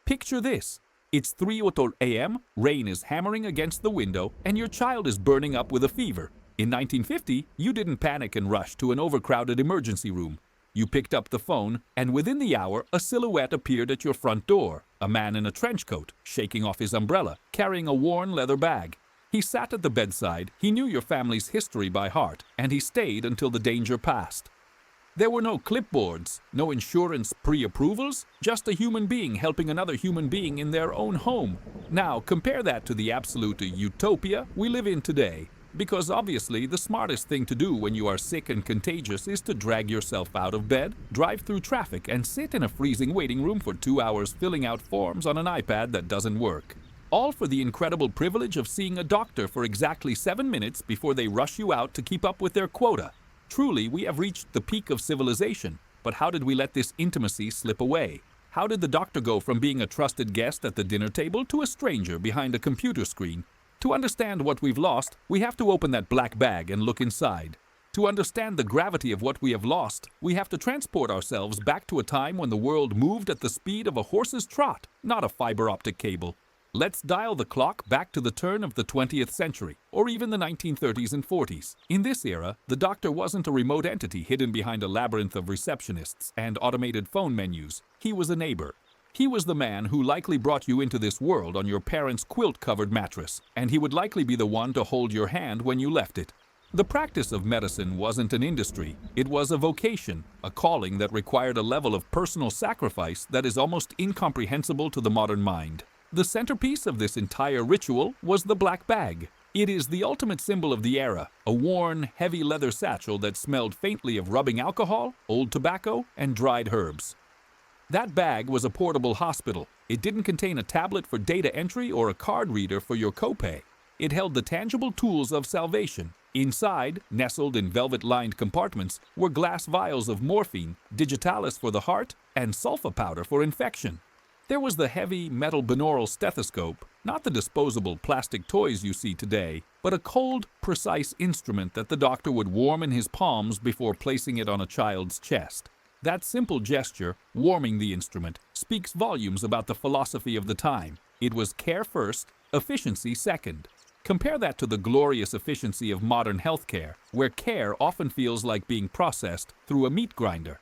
Picture this. It's 3:00 a.m., rain is hammering against the window, and your child is burning up with a fever. In 1950, you didn't panic and rush to an overcrowded emergency room. You picked up the phone, and within the hour, a silhouette appeared at your front door, a man in a trench coat, shaking off his umbrella, carrying a worn leather bag. He sat at the bedside, he knew your family's history by heart, and he stayed until the danger passed. There were no clipboards, no insurance pre-approvals, just a human being helping another human being in their own home. Now, compare that to the absolute utopia we live in today. Because obviously, the smartest thing to do when you are sick and contagious is to drag yourself out of bed, drive through traffic, and sit in a freezing waiting room for 2 hours filling out forms on an iPad that doesn't work. All for the incredible privilege of seeing a doctor for exactly 7 minutes before they rush you out to keep up with their quota. Truly, we have reached the peak of civilization, but how did we let this intimacy slip away? How did the doctor go from being a trusted guest at the dinner table to a stranger behind a computer screen? To understand what we've lost, we have to open that black bag and look inside. To understand the gravity of what we have lost, we have to transport ourselves back to a time when the world moved at the speed of a horse's trot, not a fiber optic cable. Let's dial the clock back to the turn of the 20th century, or even the 1930s and 40s. In this era, the doctor wasn't a remote entity hidden behind a labyrinth of receptionists and automated phone menus. He was a neighbor. He was the man who likely brought you into this world on your parents' quilt-covered mattress, and he would likely be the one to hold your hand when you left it. The practice of medicine wasn't an industry. It was a vocation, a calling that required a level of personal sacrifice that is almost incomprehensible to the modern mind. The centerpiece of this entire ritual was the black bag. It is the ultimate symbol of the era, a worn, heavy leather satchel that smelled faintly of rubbing alcohol, old tobacco, and dried herbs. That bag was a portable hospital. It didn't contain a tablet for data entry or a card reader for your copay. It held the tangible tools of salvation. Inside, nestled in velvet-lined compartments, were glass vials of morphine, digitalis for the heart, and sulfa powder for infection. There was the heavy, metal binaural stethoscope, not the disposable plastic toys you see today, but a cold, precise instrument that the doctor would warm in his palms before placing it on a child's chest. That simple gesture, warming the instrument, speaks volumes about the philosophy of the time. It was care first, efficiency second. Compare that to the glorious efficiency of modern healthcare, where care often feels like being processed through a meat grinder.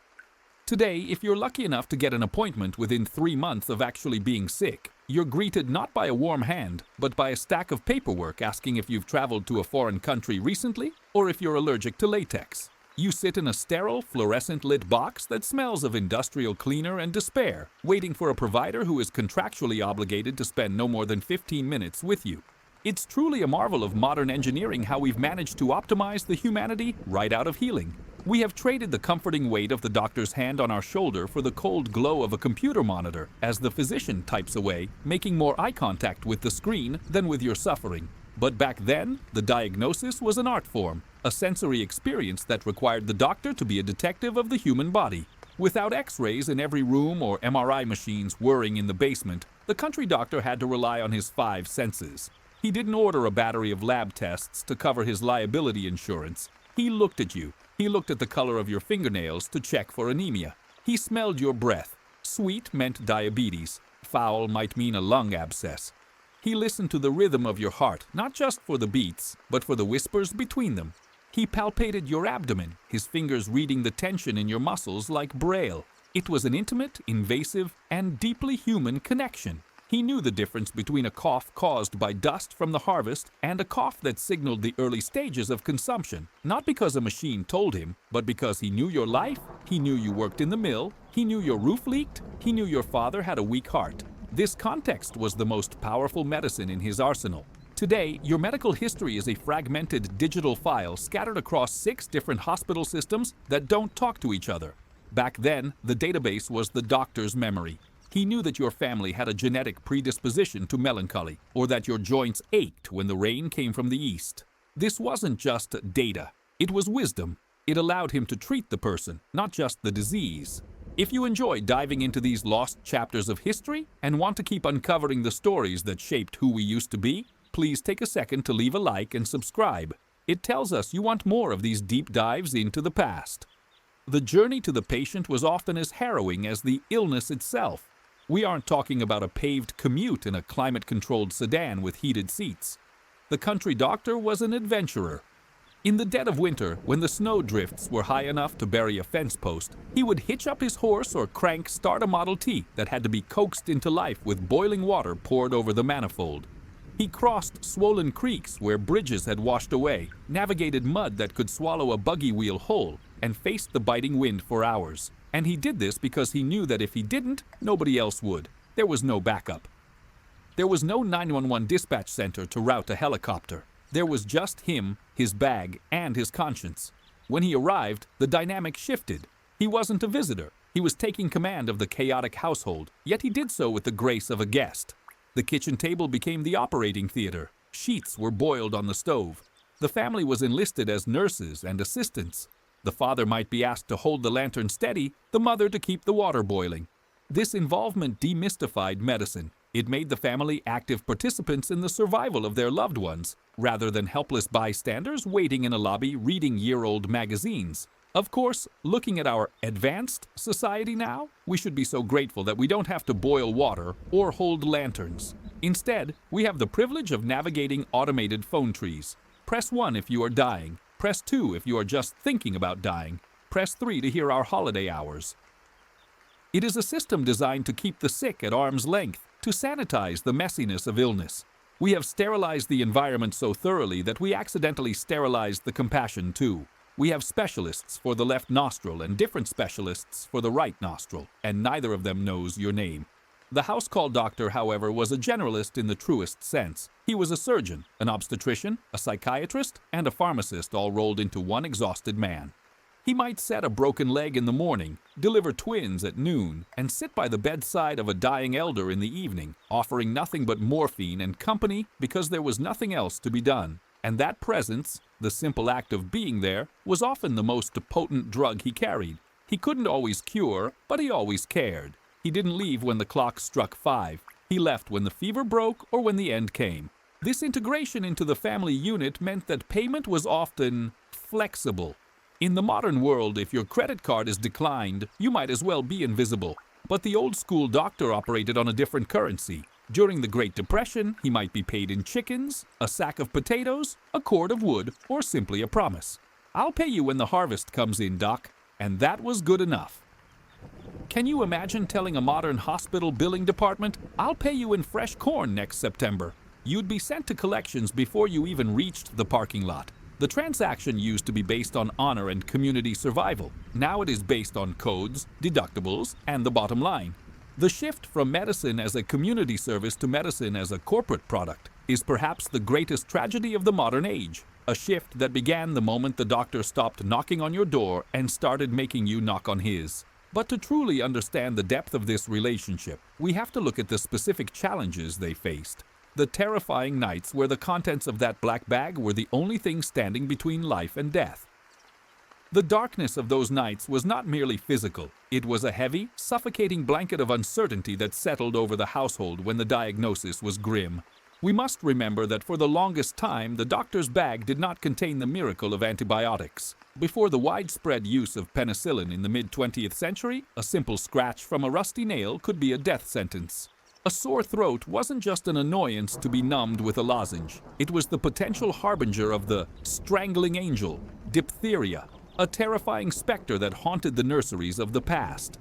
Today, if you're lucky enough to get an appointment within 3 months of actually being sick, you're greeted not by a warm hand, but by a stack of paperwork asking if you've traveled to a foreign country recently or if you're allergic to latex. You sit in a sterile, fluorescent-lit box that smells of industrial cleaner and despair, waiting for a provider who is contractually obligated to spend no more than 15 minutes with you. It's truly a marvel of modern engineering how we've managed to optimize the humanity right out of healing. We have traded the comforting weight of the doctor's hand on our shoulder for the cold glow of a computer monitor as the physician types away, making more eye contact with the screen than with your suffering. But back then, the diagnosis was an art form, a sensory experience that required the doctor to be a detective of the human body. Without x-rays in every room or MRI machines whirring in the basement, the country doctor had to rely on his 5 senses. He didn't order a battery of lab tests to cover his liability insurance. He looked at you. He looked at the color of your fingernails to check for anemia. He smelled your breath. Sweet meant diabetes. Foul might mean a lung abscess. He listened to the rhythm of your heart, not just for the beats, but for the whispers between them. He palpated your abdomen, his fingers reading the tension in your muscles like Braille. It was an intimate, invasive, and deeply human connection. He knew the difference between a cough caused by dust from the harvest and a cough that signaled the early stages of consumption, not because a machine told him, but because he knew your life, he knew you worked in the mill, he knew your roof leaked, he knew your father had a weak heart. This context was the most powerful medicine in his arsenal. Today, your medical history is a fragmented digital file scattered across 6 different hospital systems that don't talk to each other. Back then, the database was the doctor's memory. He knew that your family had a genetic predisposition to melancholy, or that your joints ached when the rain came from the east. This wasn't just data. It was wisdom. It allowed him to treat the person, not just the disease. If you enjoy diving into these lost chapters of history and want to keep uncovering the stories that shaped who we used to be, please take a second to leave a like and subscribe. It tells us you want more of these deep dives into the past. The journey to the patient was often as harrowing as the illness itself. We aren't talking about a paved commute in a climate-controlled sedan with heated seats. The country doctor was an adventurer. In the dead of winter, when the snow drifts were high enough to bury a fence post, he would hitch up his horse or crank start a Model T that had to be coaxed into life with boiling water poured over the manifold. He crossed swollen creeks where bridges had washed away, navigated mud that could swallow a buggy wheel whole, and faced the biting wind for hours. And he did this because he knew that if he didn't, nobody else would. There was no backup. There was no 911 dispatch center to route a helicopter. There was just him, his bag, and his conscience. When he arrived, the dynamic shifted. He wasn't a visitor. He was taking command of the chaotic household, yet he did so with the grace of a guest. The kitchen table became the operating theater. Sheets were boiled on the stove. The family was enlisted as nurses and assistants. The father might be asked to hold the lantern steady, the mother to keep the water boiling. This involvement demystified medicine. It made the family active participants in the survival of their loved ones, rather than helpless bystanders waiting in a lobby reading year-old magazines. Of course, looking at our advanced society now, we should be so grateful that we don't have to boil water or hold lanterns. Instead, we have the privilege of navigating automated phone trees. Press 1 if you are dying. Press 2 if you are just thinking about dying. Press 3 to hear our holiday hours. It is a system designed to keep the sick at arm's length, to sanitize the messiness of illness. We have sterilized the environment so thoroughly that we accidentally sterilized the compassion too. We have specialists for the left nostril and different specialists for the right nostril, and neither of them knows your name. The house call doctor, however, was a generalist in the truest sense. He was a surgeon, an obstetrician, a psychiatrist, and a pharmacist all rolled into one exhausted man. He might set a broken leg in the morning, deliver twins at noon, and sit by the bedside of a dying elder in the evening, offering nothing but morphine and company because there was nothing else to be done. And that presence, the simple act of being there, was often the most potent drug he carried. He couldn't always cure, but he always cared. He didn't leave when the clock struck 5. He left when the fever broke or when the end came. This integration into the family unit meant that payment was often flexible. In the modern world, if your credit card is declined, you might as well be invisible. But the old-school doctor operated on a different currency. During the Great Depression, he might be paid in chickens, a sack of potatoes, a cord of wood, or simply a promise. "I'll pay you when the harvest comes in, Doc." And that was good enough. Can you imagine telling a modern hospital billing department, "I'll pay you in fresh corn next September"? You'd be sent to collections before you even reached the parking lot. The transaction used to be based on honor and community survival. Now it is based on codes, deductibles, and the bottom line. The shift from medicine as a community service to medicine as a corporate product is perhaps the greatest tragedy of the modern age. A shift that began the moment the doctor stopped knocking on your door and started making you knock on his. But to truly understand the depth of this relationship, we have to look at the specific challenges they faced. The terrifying nights where the contents of that black bag were the only thing standing between life and death. The darkness of those nights was not merely physical. It was a heavy, suffocating blanket of uncertainty that settled over the household when the diagnosis was grim. We must remember that for the longest time, the doctor's bag did not contain the miracle of antibiotics. Before the widespread use of penicillin in the mid-20th century, a simple scratch from a rusty nail could be a death sentence. A sore throat wasn't just an annoyance to be numbed with a lozenge. It was the potential harbinger of the strangling angel, diphtheria, a terrifying specter that haunted the nurseries of the past.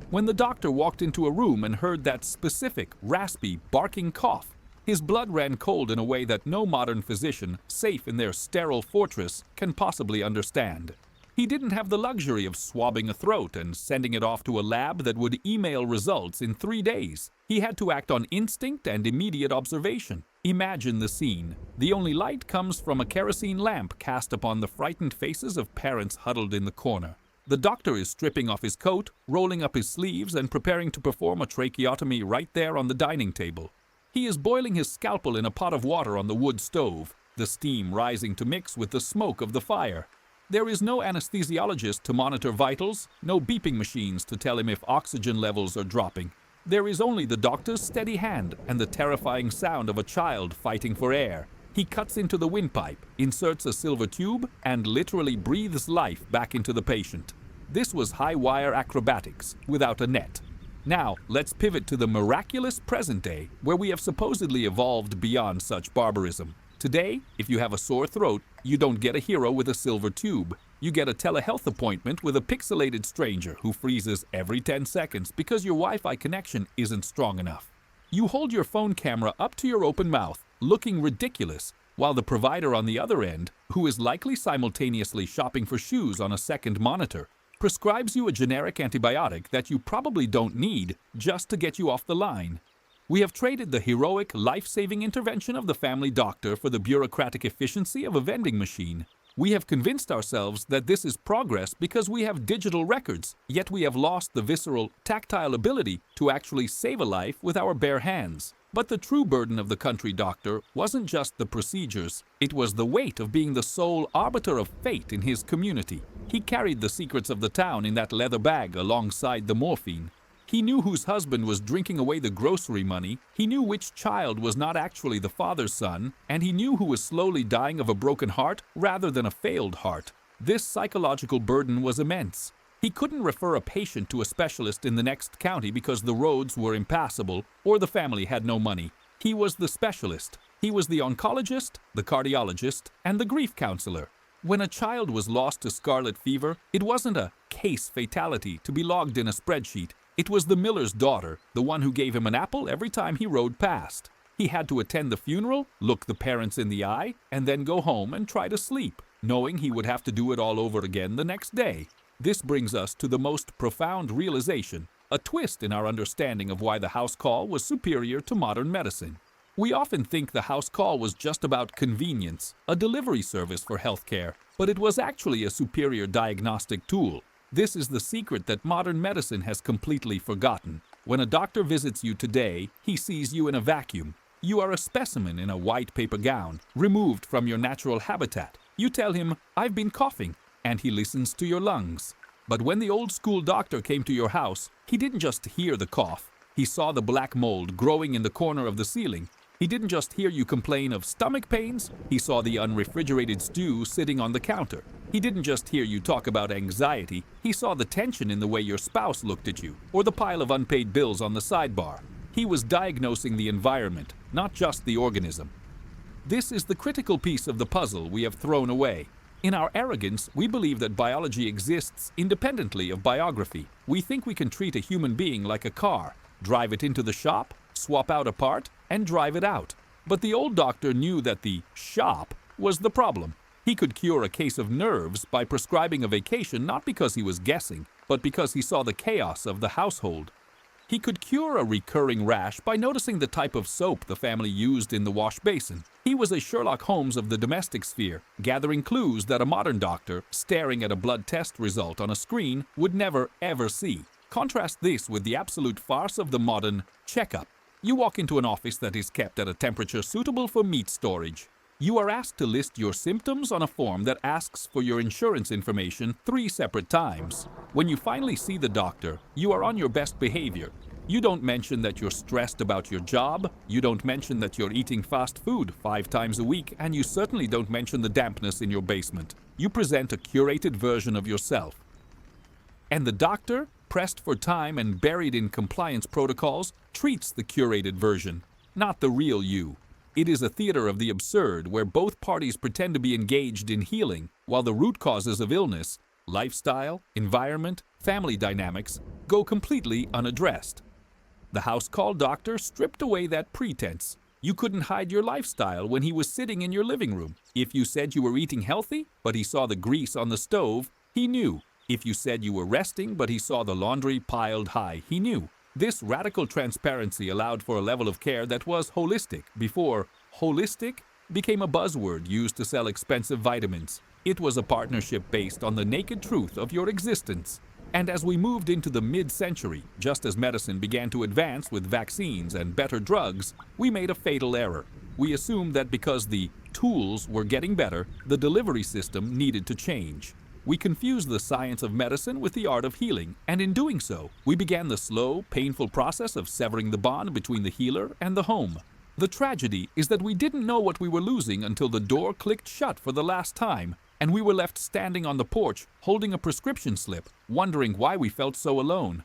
When the doctor walked into a room and heard that specific, raspy, barking cough, his blood ran cold in a way that no modern physician, safe in their sterile fortress, can possibly understand. He didn't have the luxury of swabbing a throat and sending it off to a lab that would email results in 3 days. He had to act on instinct and immediate observation. Imagine the scene. The only light comes from a kerosene lamp cast upon the frightened faces of parents huddled in the corner. The doctor is stripping off his coat, rolling up his sleeves, and preparing to perform a tracheotomy right there on the dining table. He is boiling his scalpel in a pot of water on the wood stove, the steam rising to mix with the smoke of the fire. There is no anesthesiologist to monitor vitals, no beeping machines to tell him if oxygen levels are dropping. There is only the doctor's steady hand and the terrifying sound of a child fighting for air. He cuts into the windpipe, inserts a silver tube, and literally breathes life back into the patient. This was high-wire acrobatics, without a net. Now, let's pivot to the miraculous present day, where we have supposedly evolved beyond such barbarism. Today, if you have a sore throat, you don't get a hero with a silver tube. You get a telehealth appointment with a pixelated stranger who freezes every 10 seconds because your Wi-Fi connection isn't strong enough. You hold your phone camera up to your open mouth, looking ridiculous, while the provider on the other end, who is likely simultaneously shopping for shoes on a second monitor, prescribes you a generic antibiotic that you probably don't need just to get you off the line. We have traded the heroic, life-saving intervention of the family doctor for the bureaucratic efficiency of a vending machine. We have convinced ourselves that this is progress because we have digital records, yet we have lost the visceral, tactile ability to actually save a life with our bare hands. But the true burden of the country doctor wasn't just the procedures, it was the weight of being the sole arbiter of fate in his community. He carried the secrets of the town in that leather bag alongside the morphine. He knew whose husband was drinking away the grocery money, he knew which child was not actually the father's son, and he knew who was slowly dying of a broken heart rather than a failed heart. This psychological burden was immense. He couldn't refer a patient to a specialist in the next county because the roads were impassable or the family had no money. He was the specialist. He was the oncologist, the cardiologist, and the grief counselor. When a child was lost to scarlet fever, it wasn't a case fatality to be logged in a spreadsheet. It was the miller's daughter, the one who gave him an apple every time he rode past. He had to attend the funeral, look the parents in the eye, and then go home and try to sleep, knowing he would have to do it all over again the next day. This brings us to the most profound realization, a twist in our understanding of why the house call was superior to modern medicine. We often think the house call was just about convenience, a delivery service for healthcare, but it was actually a superior diagnostic tool. This is the secret that modern medicine has completely forgotten. When a doctor visits you today, he sees you in a vacuum. You are a specimen in a white paper gown, removed from your natural habitat. You tell him, "I've been coughing," and he listens to your lungs. But when the old school doctor came to your house, he didn't just hear the cough. He saw the black mold growing in the corner of the ceiling. He didn't just hear you complain of stomach pains, he saw the unrefrigerated stew sitting on the counter. He didn't just hear you talk about anxiety, he saw the tension in the way your spouse looked at you, or the pile of unpaid bills on the sidebar. He was diagnosing the environment, not just the organism. This is the critical piece of the puzzle we have thrown away. In our arrogance, we believe that biology exists independently of biography. We think we can treat a human being like a car, drive it into the shop, swap out a part, and drive it out. But the old doctor knew that the shop was the problem. He could cure a case of nerves by prescribing a vacation not because he was guessing, but because he saw the chaos of the household. He could cure a recurring rash by noticing the type of soap the family used in the wash basin. He was a Sherlock Holmes of the domestic sphere, gathering clues that a modern doctor, staring at a blood test result on a screen, would never ever see. Contrast this with the absolute farce of the modern checkup. You walk into an office that is kept at a temperature suitable for meat storage. You are asked to list your symptoms on a form that asks for your insurance information 3 separate times. When you finally see the doctor, you are on your best behavior. You don't mention that you're stressed about your job, you don't mention that you're eating fast food 5 times a week, and you certainly don't mention the dampness in your basement. You present a curated version of yourself. And the doctor, pressed for time and buried in compliance protocols, treats the curated version, not the real you. It is a theater of the absurd where both parties pretend to be engaged in healing, while the root causes of illness, lifestyle, environment, family dynamics, go completely unaddressed. The house call doctor stripped away that pretense. You couldn't hide your lifestyle when he was sitting in your living room. If you said you were eating healthy, but he saw the grease on the stove, he knew. If you said you were resting, but he saw the laundry piled high, he knew. This radical transparency allowed for a level of care that was holistic before holistic became a buzzword used to sell expensive vitamins. It was a partnership based on the naked truth of your existence. And as we moved into the mid-century, just as medicine began to advance with vaccines and better drugs, we made a fatal error. We assumed that because the tools were getting better, the delivery system needed to change. We confused the science of medicine with the art of healing, and in doing so, we began the slow, painful process of severing the bond between the healer and the home. The tragedy is that we didn't know what we were losing until the door clicked shut for the last time, and we were left standing on the porch, holding a prescription slip, wondering why we felt so alone.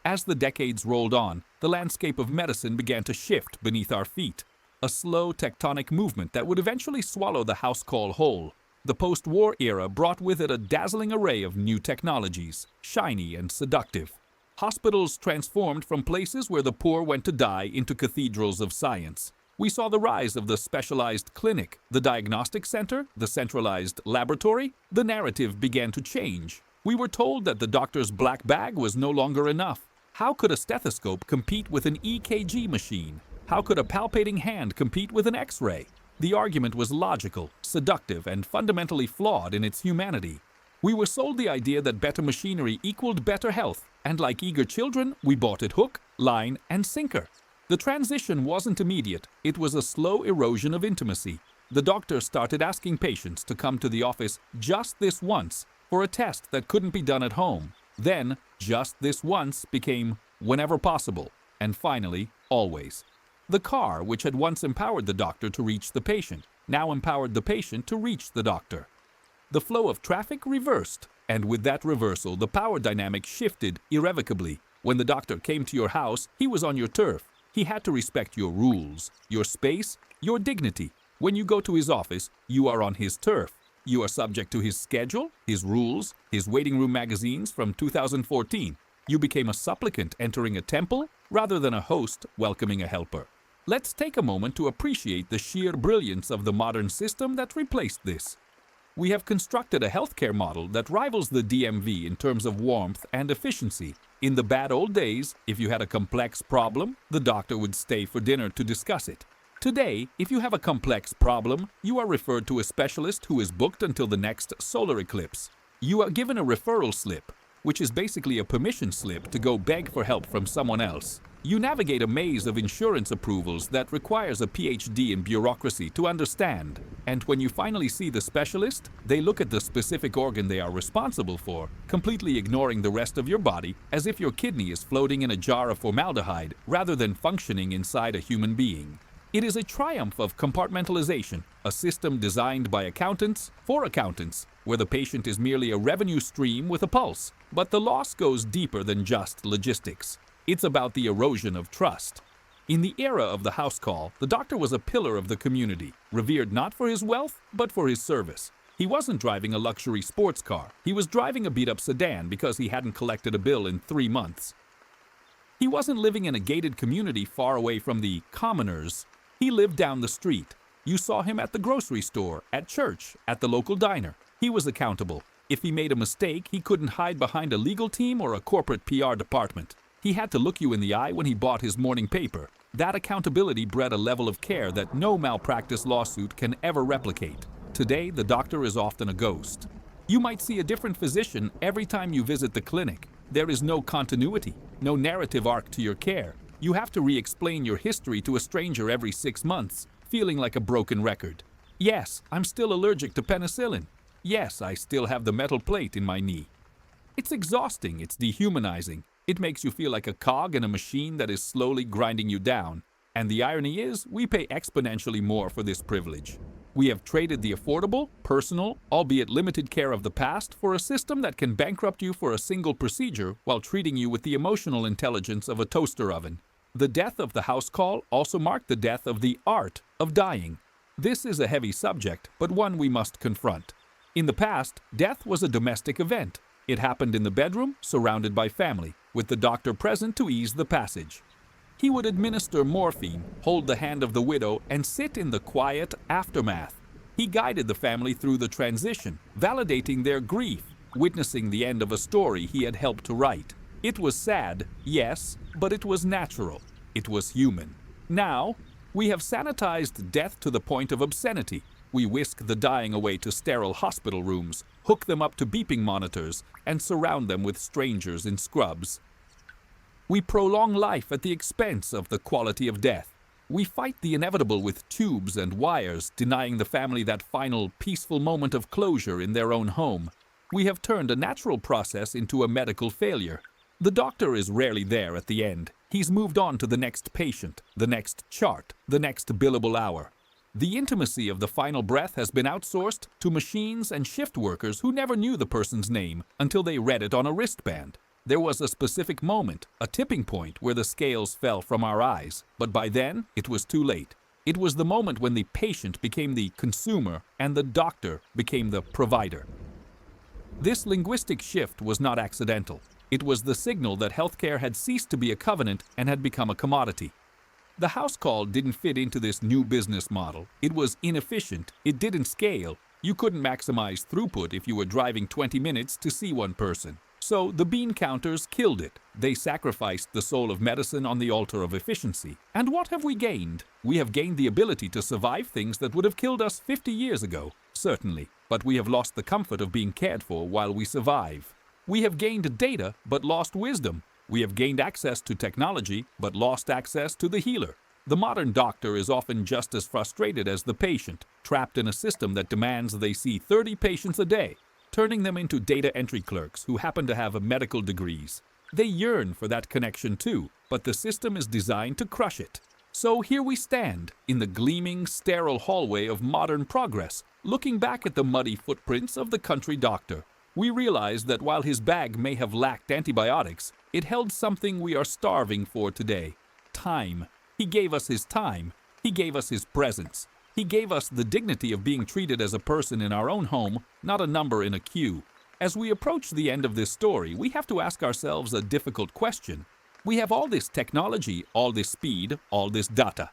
As the decades rolled on, the landscape of medicine began to shift beneath our feet. A slow tectonic movement that would eventually swallow the house call whole. The post-war era brought with it a dazzling array of new technologies, shiny and seductive. Hospitals transformed from places where the poor went to die into cathedrals of science. We saw the rise of the specialized clinic, the diagnostic center, the centralized laboratory. The narrative began to change. We were told that the doctor's black bag was no longer enough. How could a stethoscope compete with an EKG machine? How could a palpating hand compete with an X-ray? The argument was logical, seductive, and fundamentally flawed in its humanity. We were sold the idea that better machinery equaled better health, and like eager children, we bought it hook, line, and sinker. The transition wasn't immediate. It was a slow erosion of intimacy. The doctor started asking patients to come to the office just this once for a test that couldn't be done at home. Then, just this once became whenever possible, and finally, always. The car, which had once empowered the doctor to reach the patient, now empowered the patient to reach the doctor. The flow of traffic reversed, and with that reversal, the power dynamic shifted irrevocably. When the doctor came to your house, he was on your turf. He had to respect your rules, your space, your dignity. When you go to his office, you are on his turf. You are subject to his schedule, his rules, his waiting room magazines from 2014. You became a supplicant entering a temple rather than a host welcoming a helper. Let's take a moment to appreciate the sheer brilliance of the modern system that replaced this. We have constructed a healthcare model that rivals the DMV in terms of warmth and efficiency. In the bad old days, if you had a complex problem, the doctor would stay for dinner to discuss it. Today, if you have a complex problem, you are referred to a specialist who is booked until the next solar eclipse. You are given a referral slip, which is basically a permission slip to go beg for help from someone else. You navigate a maze of insurance approvals that requires a PhD in bureaucracy to understand. And when you finally see the specialist, they look at the specific organ they are responsible for, completely ignoring the rest of your body as if your kidney is floating in a jar of formaldehyde rather than functioning inside a human being. It is a triumph of compartmentalization, a system designed by accountants for accountants, where the patient is merely a revenue stream with a pulse. But the loss goes deeper than just logistics. It's about the erosion of trust. In the era of the house call, the doctor was a pillar of the community, revered not for his wealth, but for his service. He wasn't driving a luxury sports car. He was driving a beat-up sedan because he hadn't collected a bill in 3 months. He wasn't living in a gated community far away from the commoners. He lived down the street. You saw him at the grocery store, at church, at the local diner. He was accountable. If he made a mistake, he couldn't hide behind a legal team or a corporate PR department. He had to look you in the eye when he bought his morning paper. That accountability bred a level of care that no malpractice lawsuit can ever replicate. Today, the doctor is often a ghost. You might see a different physician every time you visit the clinic. There is no continuity, no narrative arc to your care. You have to re-explain your history to a stranger every 6 months, feeling like a broken record. Yes, I'm still allergic to penicillin. Yes, I still have the metal plate in my knee. It's exhausting, it's dehumanizing. It makes you feel like a cog in a machine that is slowly grinding you down. And the irony is, we pay exponentially more for this privilege. We have traded the affordable, personal, albeit limited care of the past for a system that can bankrupt you for a single procedure while treating you with the emotional intelligence of a toaster oven. The death of the house call also marked the death of the art of dying. This is a heavy subject, but one we must confront. In the past, death was a domestic event. It happened in the bedroom, surrounded by family, with the doctor present to ease the passage. He would administer morphine, hold the hand of the widow, and sit in the quiet aftermath. He guided the family through the transition, validating their grief, witnessing the end of a story he had helped to write. It was sad, yes, but it was natural. It was human. Now, we have sanitized death to the point of obscenity. We whisk the dying away to sterile hospital rooms, hook them up to beeping monitors, and surround them with strangers in scrubs. We prolong life at the expense of the quality of death. We fight the inevitable with tubes and wires, denying the family that final, peaceful moment of closure in their own home. We have turned a natural process into a medical failure. The doctor is rarely there at the end. He's moved on to the next patient, the next chart, the next billable hour. The intimacy of the final breath has been outsourced to machines and shift workers who never knew the person's name until they read it on a wristband. There was a specific moment, a tipping point, where the scales fell from our eyes, but by then it was too late. It was the moment when the patient became the consumer and the doctor became the provider. This linguistic shift was not accidental. It was the signal that healthcare had ceased to be a covenant and had become a commodity. The house call didn't fit into this new business model. It was inefficient. It didn't scale. You couldn't maximize throughput if you were driving 20 minutes to see one person. So the bean counters killed it. They sacrificed the soul of medicine on the altar of efficiency. And what have we gained? We have gained the ability to survive things that would have killed us 50 years ago, certainly. But we have lost the comfort of being cared for while we survive. We have gained data, but lost wisdom. We have gained access to technology, but lost access to the healer. The modern doctor is often just as frustrated as the patient, trapped in a system that demands they see 30 patients a day, turning them into data entry clerks who happen to have medical degrees. They yearn for that connection too, but the system is designed to crush it. So here we stand, in the gleaming, sterile hallway of modern progress, looking back at the muddy footprints of the country doctor. We realize that while his bag may have lacked antibiotics, it held something we are starving for today: time. He gave us his time. He gave us his presence. He gave us the dignity of being treated as a person in our own home, not a number in a queue. As we approach the end of this story, we have to ask ourselves a difficult question. We have all this technology, all this speed, all this data.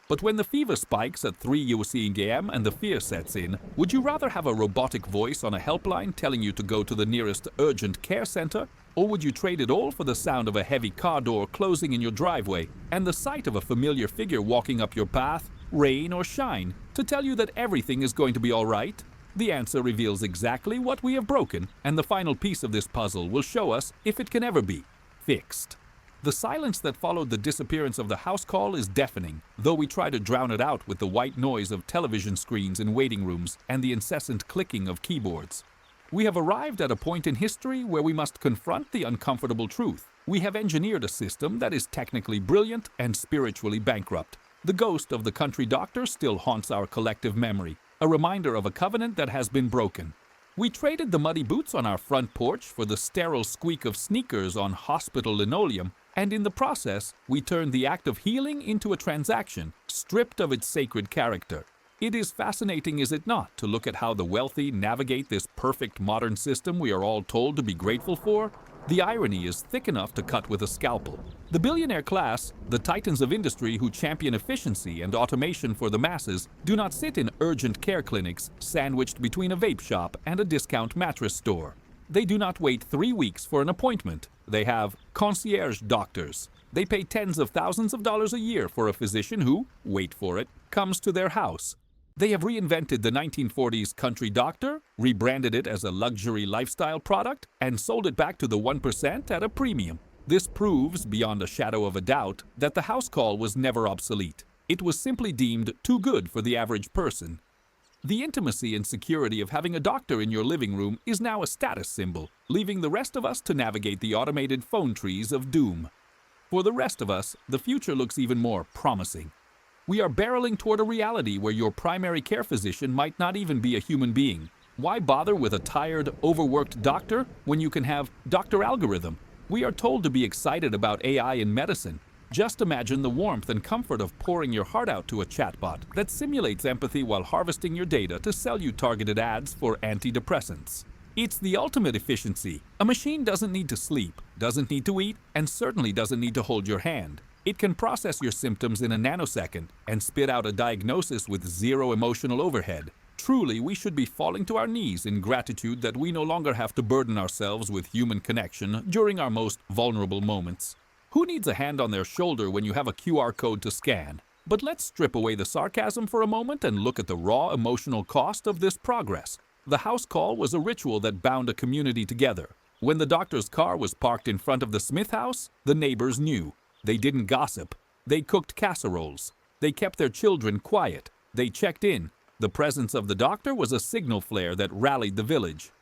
But when the fever spikes at 3 USC a.m. and the fear sets in, would you rather have a robotic voice on a helpline telling you to go to the nearest urgent care center? Or would you trade it all for the sound of a heavy car door closing in your driveway and the sight of a familiar figure walking up your path, rain or shine, to tell you that everything is going to be all right? The answer reveals exactly what we have broken, and the final piece of this puzzle will show us if it can ever be fixed. The silence that followed the disappearance of the house call is deafening, though we try to drown it out with the white noise of television screens in waiting rooms and the incessant clicking of keyboards. We have arrived at a point in history where we must confront the uncomfortable truth. We have engineered a system that is technically brilliant and spiritually bankrupt. The ghost of the country doctor still haunts our collective memory, a reminder of a covenant that has been broken. We traded the muddy boots on our front porch for the sterile squeak of sneakers on hospital linoleum, and in the process, we turned the act of healing into a transaction, stripped of its sacred character. It is fascinating, is it not, to look at how the wealthy navigate this perfect modern system we are all told to be grateful for? The irony is thick enough to cut with a scalpel. The billionaire class, the titans of industry who champion efficiency and automation for the masses, do not sit in urgent care clinics sandwiched between a vape shop and a discount mattress store. They do not wait 3 weeks for an appointment. They have concierge doctors. They pay tens of thousands of dollars a year for a physician who, wait for it, comes to their house. They have reinvented the 1940s country doctor, rebranded it as a luxury lifestyle product, and sold it back to the 1% at a premium. This proves, beyond a shadow of a doubt, that the house call was never obsolete. It was simply deemed too good for the average person. The intimacy and security of having a doctor in your living room is now a status symbol, leaving the rest of us to navigate the automated phone trees of doom. For the rest of us, the future looks even more promising. We are barreling toward a reality where your primary care physician might not even be a human being. Why bother with a tired, overworked doctor when you can have Dr. Algorithm? We are told to be excited about AI in medicine. Just imagine the warmth and comfort of pouring your heart out to a chatbot that simulates empathy while harvesting your data to sell you targeted ads for antidepressants. It's the ultimate efficiency. A machine doesn't need to sleep, doesn't need to eat, and certainly doesn't need to hold your hand. It can process your symptoms in a nanosecond and spit out a diagnosis with zero emotional overhead. Truly, we should be falling to our knees in gratitude that we no longer have to burden ourselves with human connection during our most vulnerable moments. Who needs a hand on their shoulder when you have a QR code to scan? But let's strip away the sarcasm for a moment and look at the raw emotional cost of this progress. The house call was a ritual that bound a community together. When the doctor's car was parked in front of the Smith house, the neighbors knew. They didn't gossip. They cooked casseroles. They kept their children quiet. They checked in. The presence of the doctor was a signal flare that rallied the village.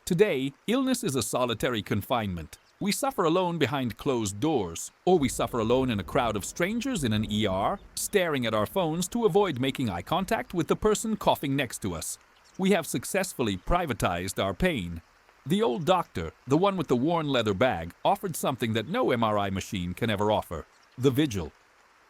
Today, illness is a solitary confinement. We suffer alone behind closed doors, or we suffer alone in a crowd of strangers in an ER, staring at our phones to avoid making eye contact with the person coughing next to us. We have successfully privatized our pain. The old doctor, the one with the worn leather bag, offered something that no MRI machine can ever offer: the vigil.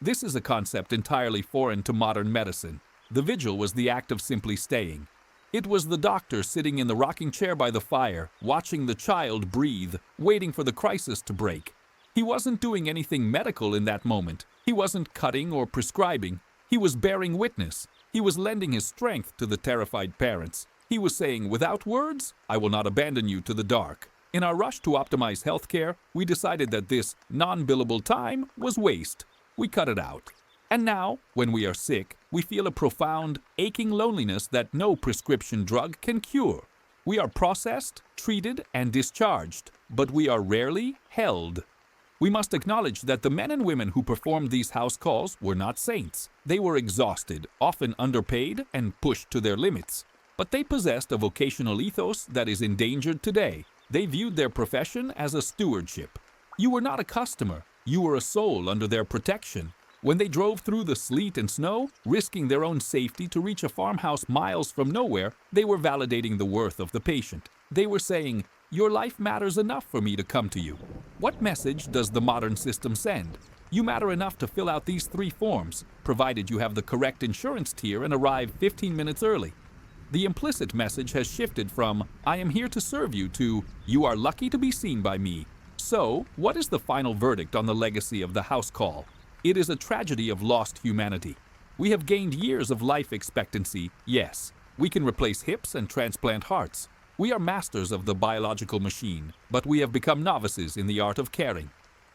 This is a concept entirely foreign to modern medicine. The vigil was the act of simply staying. It was the doctor sitting in the rocking chair by the fire, watching the child breathe, waiting for the crisis to break. He wasn't doing anything medical in that moment. He wasn't cutting or prescribing. He was bearing witness. He was lending his strength to the terrified parents. He was saying, without words, I will not abandon you to the dark. In our rush to optimize healthcare, we decided that this non-billable time was waste. We cut it out. And now, when we are sick, we feel a profound, aching loneliness that no prescription drug can cure. We are processed, treated, and discharged, but we are rarely held. We must acknowledge that the men and women who performed these house calls were not saints. They were exhausted, often underpaid, and pushed to their limits. But they possessed a vocational ethos that is endangered today. They viewed their profession as a stewardship. You were not a customer. You were a soul under their protection. When they drove through the sleet and snow, risking their own safety to reach a farmhouse miles from nowhere, they were validating the worth of the patient. They were saying, your life matters enough for me to come to you. What message does the modern system send? You matter enough to fill out these 3 forms, provided you have the correct insurance tier and arrive 15 minutes early. The implicit message has shifted from, I am here to serve you, to, you are lucky to be seen by me. So, what is the final verdict on the legacy of the house call? It is a tragedy of lost humanity. We have gained years of life expectancy, yes. We can replace hips and transplant hearts. We are masters of the biological machine, but we have become novices in the art of caring.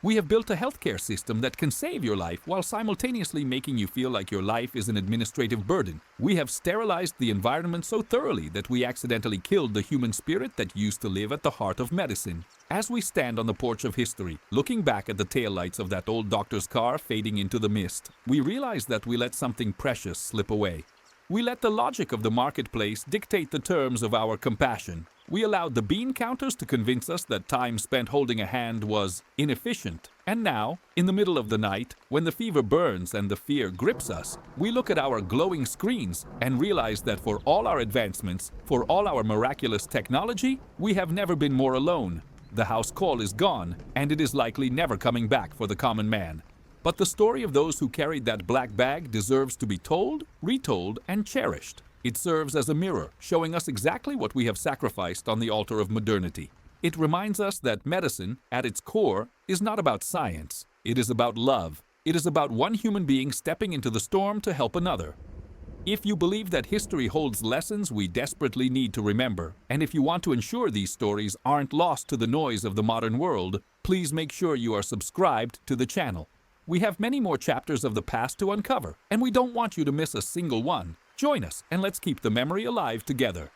We have built a healthcare system that can save your life while simultaneously making you feel like your life is an administrative burden. We have sterilized the environment so thoroughly that we accidentally killed the human spirit that used to live at the heart of medicine. As we stand on the porch of history, looking back at the taillights of that old doctor's car fading into the mist, we realize that we let something precious slip away. We let the logic of the marketplace dictate the terms of our compassion. We allowed the bean counters to convince us that time spent holding a hand was inefficient. And now, in the middle of the night, when the fever burns and the fear grips us, we look at our glowing screens and realize that for all our advancements, for all our miraculous technology, we have never been more alone. The house call is gone, and it is likely never coming back for the common man. But the story of those who carried that black bag deserves to be told, retold, and cherished. It serves as a mirror, showing us exactly what we have sacrificed on the altar of modernity. It reminds us that medicine, at its core, is not about science. It is about love. It is about one human being stepping into the storm to help another. If you believe that history holds lessons we desperately need to remember, and if you want to ensure these stories aren't lost to the noise of the modern world, please make sure you are subscribed to the channel. We have many more chapters of the past to uncover, and we don't want you to miss a single one. Join us, and let's keep the memory alive together.